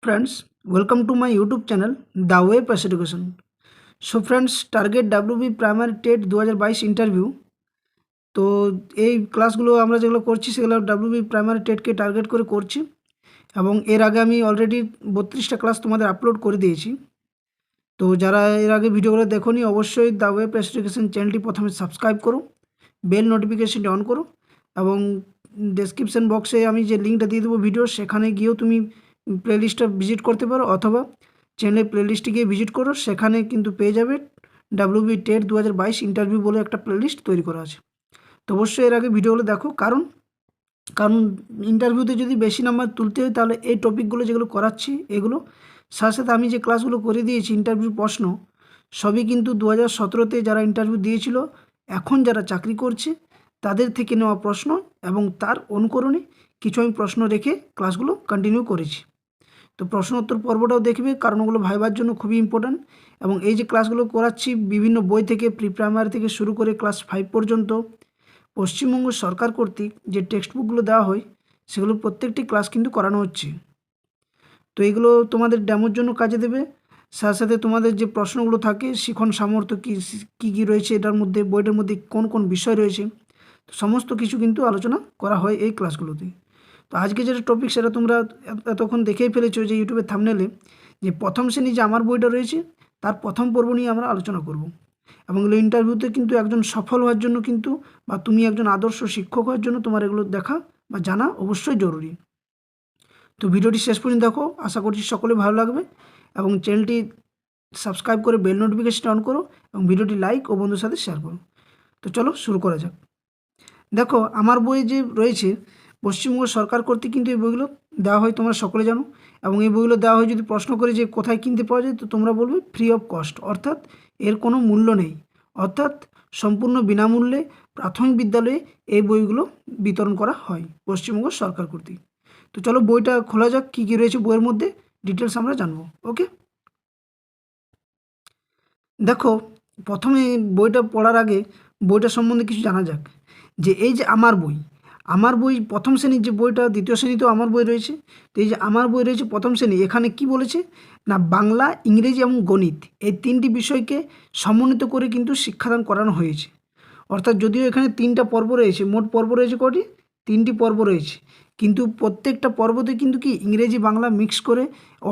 Friends, welcome to my YouTube channel, The Way Pass Education. So friends, target WB Primary TET 2022 interview. তো এই ক্লাসগুলো আমরা যেগুলো করছি সেগুলো WB প্রাইমারি টেটকে টার্গেট করে করছি এবং এর আগে আমি অলরেডি 32টা ক্লাস তোমাদের আপলোড করে দিয়েছি। তো যারা এর আগে ভিডিওগুলো দেখোনি অবশ্যই দ্য ওয়ে পাস এডুকেশন চ্যানেলটি প্রথমে সাবস্ক্রাইব করো, বেল নোটিফিকেশনটি অন করো এবং ডেসক্রিপশন বক্সে আমি যে লিঙ্কটা দিয়ে দেবো ভিডিও সেখানে গিয়েও তুমি প্লেলিস্টটা ভিজিট করতে পারো অথবা চ্যানেলের প্লেলিস্টে গিয়ে ভিজিট করো, সেখানে কিন্তু পেয়ে যাবে WB টেট 2022 ইন্টারভিউ বলে একটা প্লেলিস্ট তৈরি করা আছে। তো অবশ্যই এর আগে ভিডিওগুলো দেখো, কারণ ইন্টারভিউতে যদি বেশি নাম্বার তুলতে হয় তাহলে এই টপিকগুলো যেগুলো করাচ্ছি এগুলো সাথে সাথে আমি যে ক্লাসগুলো করে দিয়েছি ইন্টারভিউ প্রশ্ন সবই কিন্তু 2017তে যারা ইন্টারভিউ দিয়েছিল এখন যারা চাকরি করছে তাদের থেকে নেওয়া প্রশ্ন এবং তার অনুকরণে কিছু আমি প্রশ্ন রেখে ক্লাসগুলো কন্টিনিউ করেছি। তো প্রশ্ন উত্তর পর্বটাও দেখবে, কারণ ওগুলো ভাইবার জন্য খুবই ইম্পর্ট্যান্ট। এবং এই যে ক্লাসগুলো করাচ্ছি বিভিন্ন বই থেকে প্রি প্রাইমারি থেকে শুরু করে ক্লাস 5 পর্যন্ত পশ্চিমবঙ্গ সরকার কর্তৃক যে টেক্সট বুকগুলো দেওয়া হয় সেগুলো প্রত্যেকটি ক্লাস কিন্তু করানো হচ্ছে। তো এগুলো তোমাদের ডেমোর জন্য কাজে দেবে, সাথে সাথে তোমাদের যে প্রশ্নগুলো থাকে শিখন সামর্থ্য কী রয়েছে এটার মধ্যে, বইটার মধ্যে কোন কোন বিষয় রয়েছে, তো সমস্ত কিছু কিন্তু আলোচনা করা হয় এই ক্লাসগুলোতে। তো আজকে যেটা টপিক সেটা তোমরা এতক্ষণ দেখেই ফেলেছো যে ইউটিউবের থাম্বনেলে, যে প্রথম শ্রেণী যে আমার বইটা রয়েছে তার প্রথম পর্ব নিয়ে আমরা আলোচনা করব। এবং এগুলো ইন্টারভিউতে কিন্তু একজন সফল হওয়ার জন্য কিন্তু বা তুমি একজন আদর্শ শিক্ষক হওয়ার জন্য তোমার এগুলো দেখা বা জানা অবশ্যই জরুরি। তো ভিডিওটি শেষ পর্যন্ত দেখো, আশা করছি সকলে ভালো লাগবে এবং চ্যানেলটি সাবস্ক্রাইব করে বেল নোটিফিকেশন অন করো এবং ভিডিওটি লাইক ও বন্ধুর সাথে শেয়ার করো। তো চলো শুরু করা যাক। দেখো আমার বই যে রয়েছে পশ্চিমবঙ্গ সরকার কর্তৃক কিন্তু এই বইগুলো দেওয়া হয়, তোমরা সকলে জানো। এবং এই বইগুলো দেওয়া হয়, যদি প্রশ্ন করে যে কোথায় কিনতে পাওয়া যায় তো তোমরা বলবে ফ্রি অফ কস্ট, অর্থাৎ এর কোনো মূল্য নেই, অর্থাৎ সম্পূর্ণ বিনামূল্যে প্রাথমিক বিদ্যালয়ে এই বইগুলো বিতরণ করা হয় পশ্চিমবঙ্গ সরকার কর্তৃক। তো চলো বইটা খোলা যাক, কী কী রয়েছে বইয়ের মধ্যে ডিটেলস আমরা জানবো। ওকে, দেখো প্রথমে বইটা পড়ার আগে বইটা সম্বন্ধে কিছু জানা যাক। যে এই যে আমার বই প্রথম শ্রেণীর যে বইটা, দ্বিতীয় শ্রেণীতেও আমার বই রয়েছে। তো এই যে আমার বই রয়েছে প্রথম শ্রেণী, এখানে কি বলেছে না বাংলা, ইংরেজি এবং গণিত এই তিনটি বিষয়কে সমন্বিত করে কিন্তু শিক্ষাদান করানো হয়েছে। অর্থাৎ যদিও এখানে 3টা পর্ব রয়েছে, মোট পর্ব রয়েছে কটি, 3টি পর্ব রয়েছে, কিন্তু প্রত্যেকটা পর্বতে কিন্তু কি ইংরেজি বাংলা মিক্স করে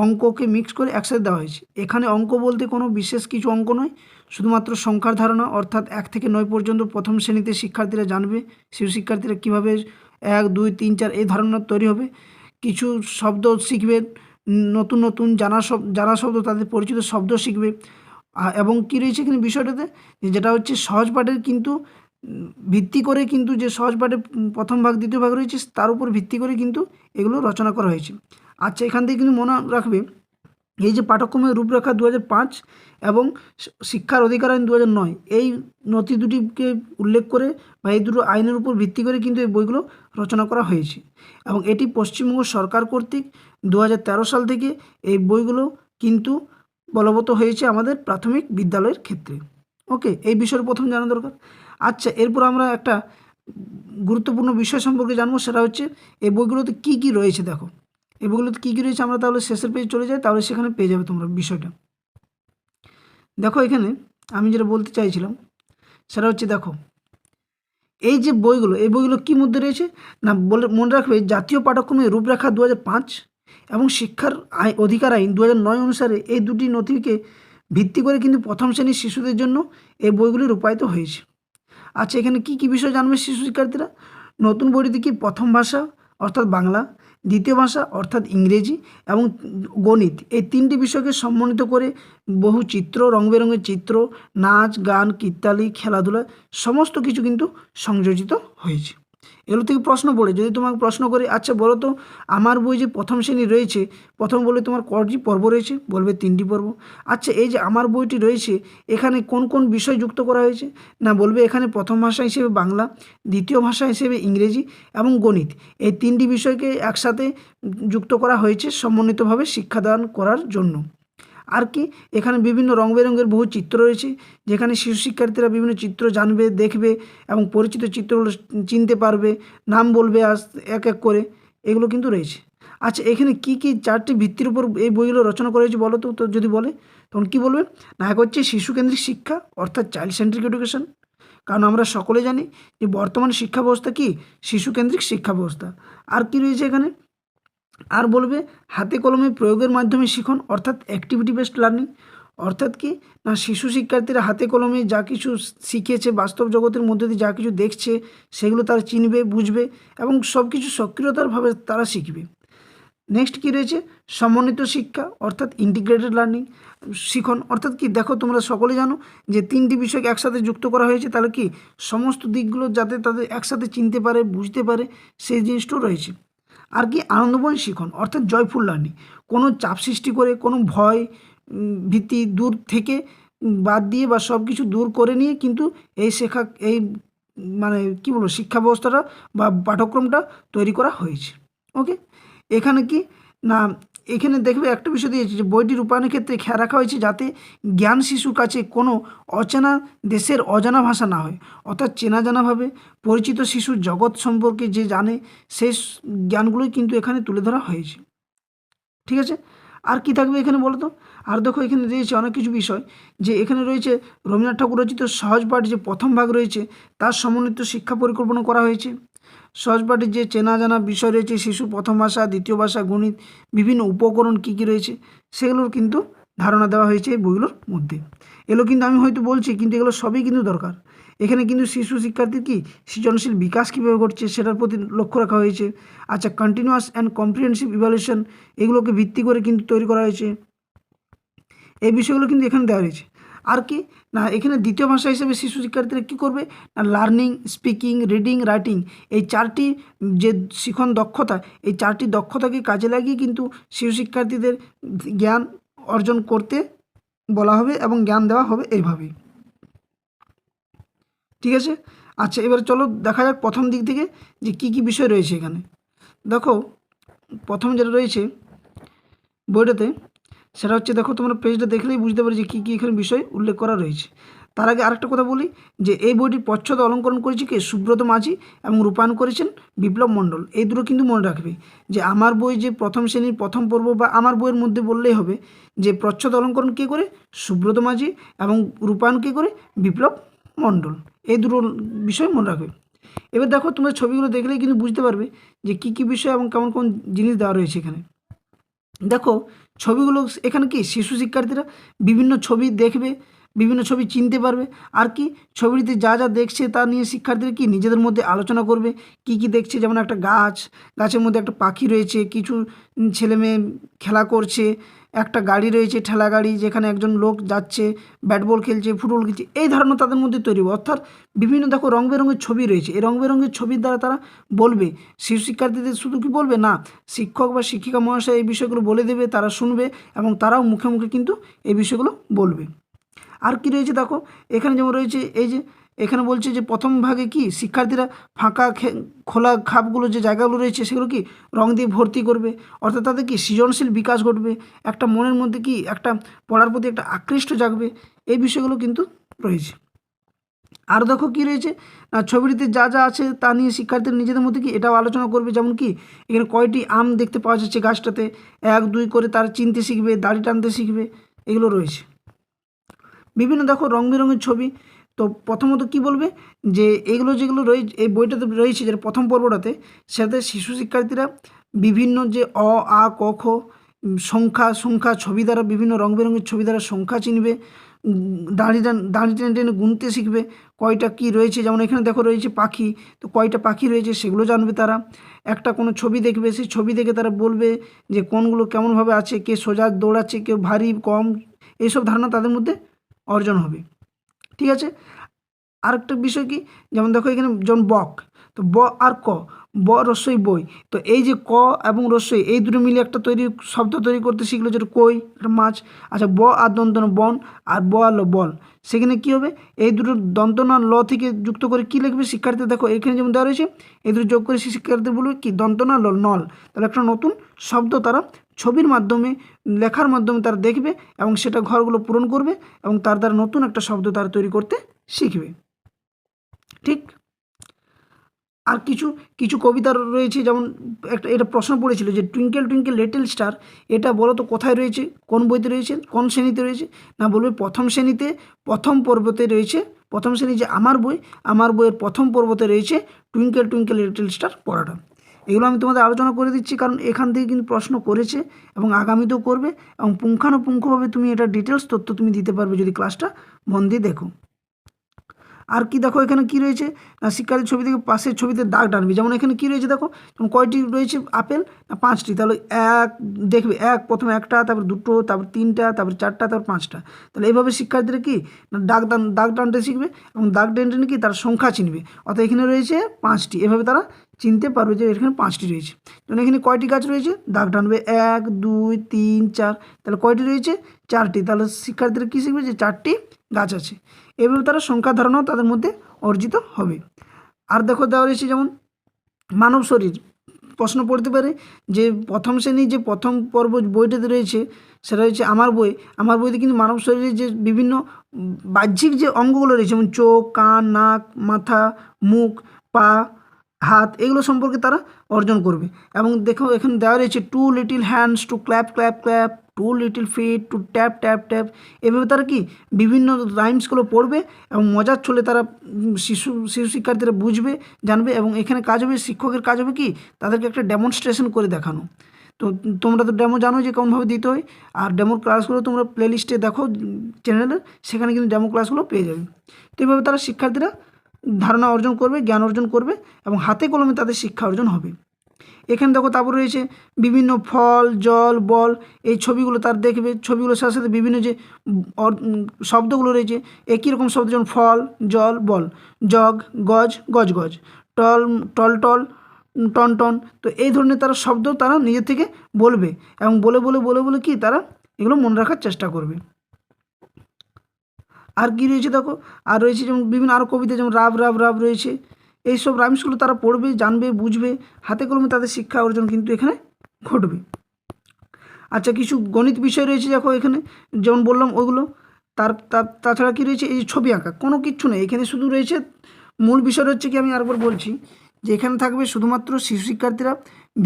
অঙ্ককে মিক্স করে একসাথে দেওয়া হয়েছে। এখানে অঙ্ক বলতে কোনো বিশেষ কিছু অঙ্ক নয়, শুধুমাত্র সংখ্যার ধারণা, অর্থাৎ 1 থেকে 9 পর্যন্ত প্রথম শ্রেণীতে শিক্ষার্থীরা জানবে, শিশু শিক্ষার্থীরা কীভাবে 1 2 3 4 এই ধারণা তৈরি হবে। কিছু শব্দ শিখবে, নতুন নতুন জানা শব্দ, তাদের পরিচিত শব্দ শিখবে। এবং কী রয়েছে এখানে বিষয়টাতে, যেটা হচ্ছে সহজ পাঠের কিন্তু ভিত্তি করে কিন্তু যে সহজ পাঠের প্রথম ভাগ দ্বিতীয় ভাগ রয়েছে তার উপর ভিত্তি করে কিন্তু এগুলো রচনা করা হয়েছে। আচ্ছা, এখান থেকে কিন্তু মনে রাখবে এই যে পাঠ্যক্রমের রূপরেখা 2005 এবং শিক্ষার অধিকার আইন 2009 এই নথি দুটিকে উল্লেখ করে বা এই দুটো আইনের উপর ভিত্তি করে কিন্তু এই বইগুলো রচনা করা হয়েছে। এবং এটি পশ্চিমবঙ্গ সরকার কর্তৃক 2013 সাল থেকে এই বইগুলো কিন্তু বলবৎ হয়েছে আমাদের প্রাথমিক বিদ্যালয়ের ক্ষেত্রে। ওকে, এই বিষয়ের প্রথম জানা দরকার। আচ্ছা, এরপর আমরা একটা গুরুত্বপূর্ণ বিষয় সম্পর্কে জানবো, সেটা হচ্ছে এই বইগুলোতে কী কী রয়েছে। দেখো এই বইগুলোতে কী কী রয়েছে আমরা তাহলে শেষের পেজে চলে যাই, তাহলে সেখানে পেয়ে যাবে তোমরা বিষয়টা। দেখো এখানে আমি যেটা বলতে চাইছিলাম সেটা হচ্ছে, দেখো এই যে বইগুলো, এই বইগুলো কী মধ্যে রয়েছে না মনে রাখবে জাতীয় পাঠ্যক্রমের রূপরেখা 2005 এবং শিক্ষার অধিকার আইন 2009 অনুসারে এই দুটি নথিকে ভিত্তি করে কিন্তু প্রথম শ্রেণীর শিশুদের জন্য এই বইগুলি রূপায়িত হয়েছে। আচ্ছা, এখানে কী কী বিষয় জানবে শিশু শিক্ষার্থীরা? নতুন বইটিতে কি প্রথম ভাষা অর্থাৎ বাংলা, দ্বিতীয় ভাষা অর্থাৎ ইংরেজি এবং গণিত এই 3টি বিষয়কে সমন্বিত করে বহু চিত্র, রং বেরঙের চিত্র, নাচ গান, কীর্তালি, খেলাধুলা সমস্ত কিছু কিন্তু সংযোজিত হয়েছে। এগুলো থেকে প্রশ্ন পড়ে, যদি তোমাকে প্রশ্ন করে আচ্ছা বলো তো আমার বই যে প্রথম শ্রেণী রয়েছে, প্রথম বলে তোমার কটি পর্ব রয়েছে, বলবে 3টি পর্ব। আচ্ছা, এই যে আমার বইটি রয়েছে এখানে কোন কোন বিষয় যুক্ত করা হয়েছে, না বলবে এখানে প্রথম ভাষা হিসেবে বাংলা, দ্বিতীয় ভাষা হিসেবে ইংরেজি এবং গণিত এই 3টি বিষয়কে একসাথে যুক্ত করা হয়েছে সমন্বিতভাবে শিক্ষাদান করার জন্য। আর কি এখানে বিভিন্ন রং বেরঙের বহু চিত্র রয়েছে, যেখানে শিশু শিক্ষার্থীরা বিভিন্ন চিত্র জানবে, দেখবে এবং পরিচিত চিত্রগুলো চিনতে পারবে, নাম বলবে এক এক করে, এগুলো কিন্তু রয়েছে। আচ্ছা, এখানে কি কি 4টি ভিত্তির উপর এই বইগুলো রচনা করা হয়েছে বলো তো? তো যদি বলে তখন কি বলবে? না, এক হচ্ছে শিশুকেন্দ্রিক শিক্ষা অর্থাৎ চাইল্ড সেন্ট্রিক এডুকেশন। কারণ আমরা সকলে জানি যে বর্তমান শিক্ষা ব্যবস্থা কি শিশুকেন্দ্রিক শিক্ষা ব্যবস্থা। আর কি রয়েছে এখানে? আর বলবে হাতে কলমে প্রয়োগের মাধ্যমে শিখন অর্থাৎ অ্যাক্টিভিটি বেসড লার্নিং। অর্থাৎ কি না, শিশু শিক্ষার্থীরা হাতে কলমে যা কিছু শিখেছে, বাস্তব জগতের মধ্যে দিয়ে যা কিছু দেখছে সেগুলো তারা চিনবে, বুঝবে এবং সব কিছু সক্রিয়তারভাবে তারা শিখবে। নেক্সট কী রয়েছে? সমন্বিত শিক্ষা অর্থাৎ ইন্টিগ্রেটেড লার্নিং শিখন। অর্থাৎ কি, দেখো তোমরা সকলে জানো যে 3টি বিষয়কে একসাথে যুক্ত করা হয়েছে, তাহলে কি সমস্ত দিকগুলো যাতে তাদের একসাথে চিনতে পারে, বুঝতে পারে, সেই জিনিসটাও রয়েছে। আর কি আনন্দময় শিখন অর্থাৎ জয়ফুল লার্নিং, কোনো চাপ সৃষ্টি করে, কোনো ভয় ভীতি দূর থেকে বাদ দিয়ে বা সব কিছু দূর করে নিয়ে কিন্তু এই শেখা এই মানে কি বলবো শিক্ষা ব্যবস্থাটা বা পাঠ্যক্রমটা তৈরি করা হয়েছে। ওকে, এখানে কি না, এখানে দেখবে একটা বিষয় দিয়েছে যে বইটি রূপায়ণের ক্ষেত্রে খেয়াল রাখা হয়েছে যাতে জ্ঞান শিশুর কাছে কোনো অচেনা দেশের অজানা ভাষা না হয়, অর্থাৎ চেনা জানাভাবে পরিচিত শিশুর জগৎ সম্পর্কে যে জানে সেই জ্ঞানগুলোই কিন্তু এখানে তুলে ধরা হয়েছে। ঠিক আছে, আর কি থাকবে এখানে বলো তো? আর দেখো এখানে রয়েছে অনেক কিছু বিষয়, যে এখানে রয়েছে রবীন্দ্রনাথ ঠাকুর রচিত সহজ পাঠ যে প্রথম ভাগ রয়েছে তার সমন্বিত শিক্ষা পরিকল্পনা করা হয়েছে। সহজ পাঠের যে চেনা জানা বিষয় রয়েছে, শিশু প্রথম ভাষা, দ্বিতীয় ভাষা, গণিত, বিভিন্ন উপকরণ কী কী রয়েছে সেগুলোর কিন্তু ধারণা দেওয়া হয়েছে এই বইগুলোর মধ্যে। এগুলো কিন্তু আমি হয়তো বলছি, কিন্তু এগুলো সবই কিন্তু দরকার। এখানে কিন্তু শিশু শিক্ষার্থীর কি সৃজনশীল বিকাশ কীভাবে ঘটছে সেটার প্রতি লক্ষ্য রাখা হয়েছে। আচ্ছা, কন্টিনিউয়াস অ্যান্ড কম্প্রিহেনসিভ ইভ্যালুয়েশন এগুলোকে ভিত্তি করে কিন্তু তৈরি করা হয়েছে। এই বিষয়গুলো কিন্তু এখানে দেওয়া হয়েছে। আর কি না, এখানে দ্বিতীয় ভাষা হিসেবে শিশু শিক্ষার্থীরা কী করবে না, লার্নিং, স্পিকিং, রিডিং, রাইটিং এই 4টি যে শিখন দক্ষতা, এই 4টি দক্ষতাকে কাজে লাগিয়ে কিন্তু শিশু শিক্ষার্থীদের জ্ঞান অর্জন করতে বলা হবে এবং জ্ঞান দেওয়া হবে এইভাবেই। ঠিক আছে, আচ্ছা এবার চলো দেখা যাক প্রথম দিক থেকে যে কী কী বিষয় রয়েছে এখানে। দেখো প্রথম যেটা রয়েছে বইটাতে সেটা হচ্ছে, দেখো তোমরা পেজটা দেখলেই বুঝতে পারি যে কী কী এখানে বিষয় উল্লেখ করা রয়েছে। তার আগে আরেকটা কথা বলি যে এই বইটির প্রচ্ছদ অলঙ্করণ করেছে কে? সুব্রত মাঝি এবং রূপায়ণ করেছেন বিপ্লব মণ্ডল। এই দুটো কিন্তু মনে রাখবে যে আমার বই যে প্রথম শ্রেণীর প্রথম পর্ব বা আমার বইয়ের মধ্যে বললেই হবে যে প্রচ্ছদ অলঙ্করণ কে করে? সুব্রত মাঝি এবং রূপায়ণ কে করে? বিপ্লব মণ্ডল। এই দুটো বিষয় মনে রাখবে। এবার দেখো তোমরা ছবিগুলো দেখলেই কিন্তু বুঝতে পারবে যে কী কী বিষয় এবং কেমন কোন জিনিস দেওয়া রয়েছে এখানে। দেখো ছবিগুলো এখানে কি শিশু শিক্ষার্থীরা বিভিন্ন ছবি দেখবে, বিভিন্ন ছবি চিনতে পারবে। আর কি ছবিটিতে যা যা দেখছে তা নিয়ে শিক্ষার্থীরা কি নিজেদের মধ্যে আলোচনা করবে, কি কি দেখছে। যেমন একটা গাছ, গাছের মধ্যে একটা পাখি রয়েছে, কিছু ছেলে মেয়ে খেলা করছে, একটা গাড়ি রয়েছে ঠেলা গাড়ি, যেখানে একজন লোক যাচ্ছে, ব্যাট বল খেলছে, ফুটবল খেলছে, এই ধারণা তাদের মধ্যে তৈরি হবে। অর্থাৎ বিভিন্ন দেখো রং বেরঙের ছবি রয়েছে, এই রং বেরঙের ছবির দ্বারা তারা বলবে। শিশু শিক্ষার্থীদের শুধু কি বলবে না, শিক্ষক বা শিক্ষিকা মহাশয় এই বিষয়গুলো বলে দেবে, তারা শুনবে এবং তারাও মুখে মুখে কিন্তু এই বিষয়গুলো বলবে। আর কি রয়েছে দেখো এখানে, যেমন রয়েছে এই যে এখানে বলছে যে প্রথম ভাগে কি শিক্ষার্থীরা ফাঁকা খোলা খাপগুলো যে জায়গাগুলো রয়েছে সেগুলো কি রং দিয়ে ভর্তি করবে। অর্থাৎ তাদের কি সৃজনশীল বিকাশ ঘটবে, একটা মনের মধ্যে কি একটা পড়ার প্রতি একটা আকৃষ্ট জাগবে। এই বিষয়গুলো কিন্তু রয়েছে। আর দেখো কি রয়েছে না, ছবিটিতে যা যা আছে তা নিয়ে শিক্ষার্থীরা নিজেদের মধ্যে কি এটাও আলোচনা করবে। যেমন কি এখানে কয়টি আম দেখতে পাওয়া যাচ্ছে গাছটাতে, 1 2 করে তারা চিনতে শিখবে, দাড়ি টানতে শিখবে, এগুলো রয়েছে। বিভিন্ন দেখো রং বেরঙের ছবি। তো প্রথমত কি বলবে যে এগুলো যেগুলো রয়েছে এই বইটাতে রয়েছে, যেটা প্রথম পর্বটাতে, সাথে শিশু শিক্ষার্থীরা বিভিন্ন যে অ আ ক খ সংখ্যা ছবি দ্বারা, বিভিন্ন রং বেরঙের ছবি দ্বারা সংখ্যা চিনবে, দাঁড়ি টেনে টেনে গুনতে শিখবে, কয়টা কি রয়েছে। যেমন এখানে দেখো রয়েছে পাখি, তো কয়টা পাখি রয়েছে সেগুলো জানবে তারা। একটা কোনো ছবি দেখবে, সেই ছবি দেখে তারা বলবে যে কোনগুলো কেমনভাবে আছে, কে সোজা দৌড়াচ্ছে, কেউ ভারী কম, এইসব ধারণা তাদের মধ্যে অর্জন হবে। ঠিক আছে, আরেকটা বিষয় কি, যেমন দেখো এখানে যেমন বক, তো ব আর ক, ব রস্বই বই, তো এই যে ক এবং রস্বই এই দুটো মিলে একটা শব্দ তৈরি করতে শিখলো, যেটা কই, একটা মাছ। আচ্ছা, ব আর দন্তন বন, আর ব আর ল বল, সেখানে কী হবে, এই দুটো দন্তনা ল থেকে যুক্ত করে কী লিখবে শিক্ষার্থী। দেখো এখানে যেমন দেওয়া রয়েছে, এই দুটো যোগ করে শিক্ষার্থী বলবে কি দন্তনা ল নল, তাহলে একটা নতুন শব্দ তারা ছবির মাধ্যমে, লেখার মাধ্যমে তারা দেখবে এবং সেটা ঘরগুলো পূরণ করবে এবং তার দ্বারা নতুন একটা শব্দ তারা তৈরি করতে শিখবে। ঠিক, আর কিছু কিছু কবিতা রয়েছে, যেমন একটা এটা প্রশ্ন পড়েছিল যে টুইঙ্কেল টুইঙ্কেল লিটল স্টার, এটা বলো তো কোথায় রয়েছে, কোন বইতে রয়েছে, কোন শ্রেণীতে রয়েছে? না বলবে প্রথম শ্রেণীতে, প্রথম পর্বতে রয়েছে। প্রথম শ্রেণী যে আমার বই, আমার বইয়ের প্রথম পর্বতে রয়েছে টুইঙ্কেল টুইঙ্কেল লিটল স্টার পড়াটা। এগুলো আমি তোমাদের আলোচনা করে দিচ্ছি, কারণ এখান থেকে কিন্তু প্রশ্ন করেছে এবং আগামীতেও করবে, এবং পুঙ্খানুপুঙ্খভাবে তুমি এটা ডিটেলস তথ্য তুমি দিতে পারবে যদি ক্লাসটা মন দিয়ে দেখো। আর কি দেখো এখানে কি রয়েছে না, শিক্ষার্থীর ছবি থেকে পাশের ছবিতে দাগ টানবি। যেমন এখানে কি রয়েছে দেখো, যেমন কয়টি রয়েছে আপেল না 5টি, তাহলে এক দেখবে, এক প্রথমে একটা, তারপর দুটো, তারপর তিনটা, তারপর চারটা, তারপর 5টা। তাহলে এইভাবে শিক্ষার্থীরা কি না দাগ টানতে শিখবে, এবং দাগ টেনে কি তার সংখ্যা চিনবে। অর্থাৎ এখানে রয়েছে 5টি, এভাবে তারা চিনতে পারবে যে এখানে 5টি রয়েছে। যেমন এখানে কয়টি গাছ রয়েছে, দাগ টানবে 1 2 3 4, তাহলে কয়টি রয়েছে 4টি, তাহলে শিক্ষার্থীরা কী শিখবে যে 4টি গাছ আছে। এভাবে তারা সংখ্যা ধারণাও তাদের মধ্যে অর্জিত হবে। আর দেখো দেওয়া রয়েছে যেমন মানব শরীর, প্রশ্ন পড়তে পারে যে প্রথম শ্রেণীর যে প্রথম পর্ব বইটাতে রয়েছে সেটা হচ্ছে আমার বই। আমার বইতে কিন্তু মানব শরীরের যে বিভিন্ন বাহ্যিক যে অঙ্গগুলো রয়েছে, যেমন চোখ, কান, নাক, মাথা, মুখ, পা, হাত, এগুলো সম্পর্কে তারা অর্জন করবে। এবং দেখো এখানে দেওয়া রয়েছে 2 little hands to clap clap clap, 2 little feet to tap tap tap. এভাবে তারা কি বিভিন্ন রাইমসগুলো পড়বে এবং মজার ছলে তারা শিশু শিক্ষার্থীরা বুঝবে, জানবে। এবং এখানে কাজ হবে, শিক্ষকের কাজ হবে কি তাদেরকে একটা ডেমনস্ট্রেশন করে দেখানো। তো তোমরা তো ডেমো জানো যে কেমনভাবে দিতে হয়, আর ডেমোর ক্লাসগুলো তোমরা প্লেলিস্টে দেখো চ্যানেলে, সেখানে কিন্তু ডেমো ক্লাসগুলো পেয়ে যাবে। তো এইভাবে তারা শিক্ষার্থীরা ধারণা অর্জন করবে, জ্ঞান অর্জন করবে, এবং হাতে কলমে তাদের শিক্ষা অর্জন হবে। এখানে দেখো তারপর রয়েছে বিভিন্ন ফল, জল, বল, এই ছবিগুলো তার দেখবে। ছবিগুলোর সাথে সাথে বিভিন্ন যে শব্দগুলো রয়েছে একই রকম শব্দ, যেমন ফল, জল, বল, জগ, গজ, গজ গজ, টল, টল টল, টন টন। তো এই ধরনের তারা শব্দ তারা নিজের থেকে বলবে, এবং বলে বলে বলে বলে কি তারা এগুলো মনে রাখার চেষ্টা করবে। আর কি রয়েছে দেখো, আর রয়েছে যেমন বিভিন্ন আরও কবিতা, যেমন রাব রাব রাব রয়েছে। এইসব রাইমসগুলো তারা পড়বে, জানবে, বুঝবে, হাতে কলমে তাদের শিক্ষা অর্জন কিন্তু এখানে ঘটবে। আচ্ছা, কিছু গণিত বিষয় রয়েছে দেখো এখানে, যেমন বললাম ওইগুলো। তাছাড়া কী রয়েছে, এই যে ছবি আঁকা, কোনো কিচ্ছু নেই এখানে, শুধু রয়েছে মূল বিষয় হচ্ছে কি, আমি আরেকবার বলছি যে এখানে থাকবে শুধুমাত্র শিশু শিক্ষার্থীরা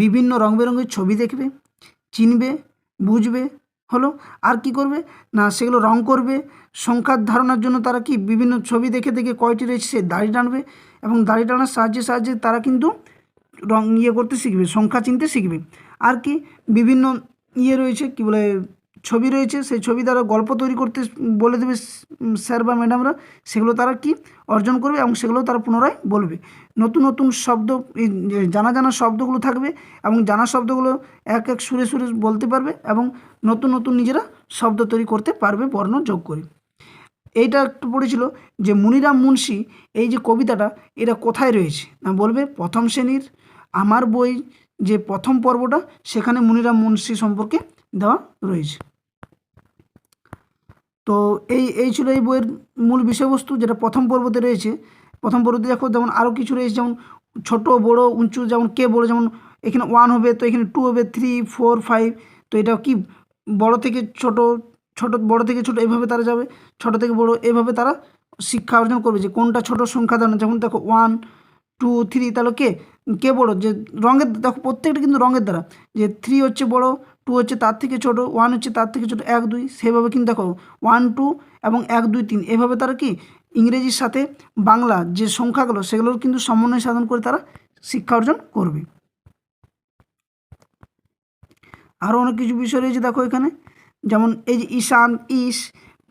বিভিন্ন রং বেরঙের ছবি দেখবে, চিনবে, বুঝবে, হলো। আর কি করবে না, সেগুলো রং করবে। সংখ্যার ধারণার জন্য তারা কি বিভিন্ন ছবি দেখে দেখে কয়টি রয়েছে সে দাড়ি টানবে, এবং দাড়ি টানার সাহায্যে সাহায্যে তারা কিন্তু রং করতে শিখবে, সংখ্যা চিনতে শিখবে। আর কি বিভিন্ন রয়েছে, কি বলে, ছবি রয়েছে, সেই ছবি দ্বারা গল্প তৈরি করতে বলে দেবে স্যার বা ম্যাডামরা, সেগুলো তারা কি অর্জন করবে, এবং সেগুলো তারা পুনরায় বলবে। নতুন নতুন শব্দ, জানা জানা শব্দগুলো থাকবে, এবং জানা শব্দগুলো এক এক সুরে সুরে বলতে পারবে, এবং নতুন নতুন নিজেরা শব্দ তৈরি করতে পারবে বর্ণ যোগ করে। এইটা একটু পড়েছিল যে মুনিরাম মুন্সি, এই যে কবিতাটা এটা কোথায় রয়েছে না, বলবে প্রথম শ্রেণীর আমার বই যে প্রথম পর্বটা, সেখানে মুনিরাম মুন্সি সম্পর্কে দেওয়া রয়েছে। তো এই ছিল এই বইয়ের মূল বিষয়বস্তু, যেটা প্রথম পর্বতে রয়েছে। প্রথম পর্বতে দেখো যেমন আরও কিছু রয়েছে, যেমন ছোট বড় উঁচু, যেমন কে বড়, যেমন এখানে 1 হবে, তো এখানে 2 হবে, 3 4 5। তো এটা কি বড় থেকে ছোট, ছোট বড় থেকে ছোট, এভাবে তারা যাবে, ছোট থেকে বড়, এভাবে তারা শিক্ষা অর্জন করবে যে কোনটা ছোট সংখ্যা ধারণা। যেমন দেখো 1 2 3, তাহলে কে বড়, যে রঙের দেখো প্রত্যেকটা কিন্তু রঙের দ্বারা, যে 3 হচ্ছে বড়, 2 হচ্ছে তার থেকে ছোট, 1 হচ্ছে তার থেকে ছোট, 1 2, সেভাবে কিন্তু দেখো 1 2 এবং 1 2 3, এভাবে তারা কি ইংরেজির সাথে বাংলা যে সংখ্যাগুলো সেগুলোর কিন্তু সমন্বয় সাধন করে তারা শিক্ষা অর্জন করবে। আরও অনেক কিছু বিষয় রয়েছে দেখো এখানে, যেমন এই যে ঈশান, ইস,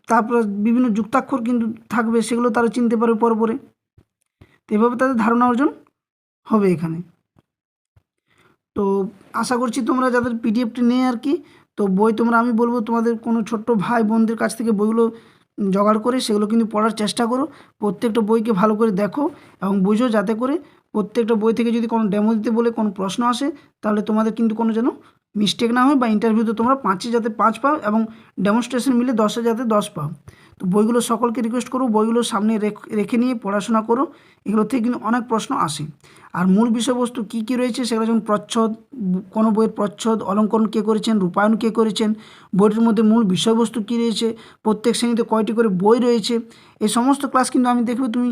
তারপর বিভিন্ন যুক্তাক্ষর কিন্তু থাকবে, সেগুলো তারা চিনতে পারবে পরে পরে। তো এভাবে তাদের ধারণা অর্জন হবে এখানে। তো আশা করছি তোমরা যাদের পিডিএফটি নেই আর কি, তো বই তোমরা, আমি বলবো তোমাদের কোনো ছোট্ট ভাই বোনদের কাছ থেকে বইগুলো জোগাড় করে সেগুলো কিন্তু পড়ার চেষ্টা করো। প্রত্যেকটা বইকে ভালো করে দেখো এবং বুঝো, যাতে করে প্রত্যেকটা বই থেকে যদি কোনো ডেমো দিতে বলে কোনো প্রশ্ন আসে, তাহলে তোমাদের কিন্তু কোনো যেন মিস্টেক না হয়, বা ইন্টারভিউতে তোমরা 5-এ যাতে 5 পাও, এবং ডেমনস্ট্রেশন মিলে 10-এ যাতে 10 পাও। তো তো বইগুলো সকলকে রিকোয়েস্ট করো বইগুলো সামনে রেখে নিয়ে পড়াশোনা করো, এগুলো থেকে কিন্তু অনেক প্রশ্ন আসে। আর মূল বিষয়বস্তু কী কী রয়েছে সেগুলো যেমন প্রচ্ছদ, কোনো বইয়ের প্রচ্ছদ, অলঙ্করণ কে করেছেন, রূপায়ণ কে করেছেন, বইটির মধ্যে মূল বিষয়বস্তু কী রয়েছে, প্রত্যেক শ্রেণীতে কয়টি করে বই রয়েছে, এই সমস্ত ক্লাস কিন্তু আমি দেখবে তুমি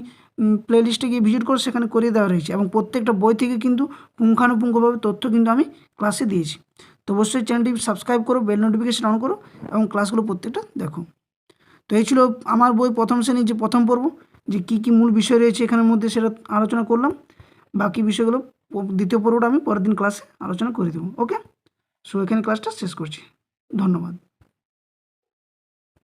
প্লেলিস্টে গিয়ে ভিজিট করো, সেখানে করিয়ে দেওয়া রয়েছে এবং প্রত্যেকটা বই থেকে কিন্তু পুঙ্খানুপুঙ্খভাবে তথ্য কিন্তু আমি ক্লাসে দিয়েছি। তো অবশ্যই চ্যানেলটি সাবস্ক্রাইব করো, বেল নোটিফিকেশন অন করো এবং ক্লাসগুলো প্রত্যেকটা দেখো। তো এই ছিল আমার বই প্রথম শ্রেণীর যে প্রথম পর্ব, যে কী কী মূল বিষয় রয়েছে এখানের মধ্যে সেটা আলোচনা করলাম। বাকি বিষয়গুলো দ্বিতীয় পর্বটা আমি পরের দিন ক্লাসে আলোচনা করে দেবো। ওকে, সো এখানে ক্লাসটা শেষ করছি। ধন্যবাদ।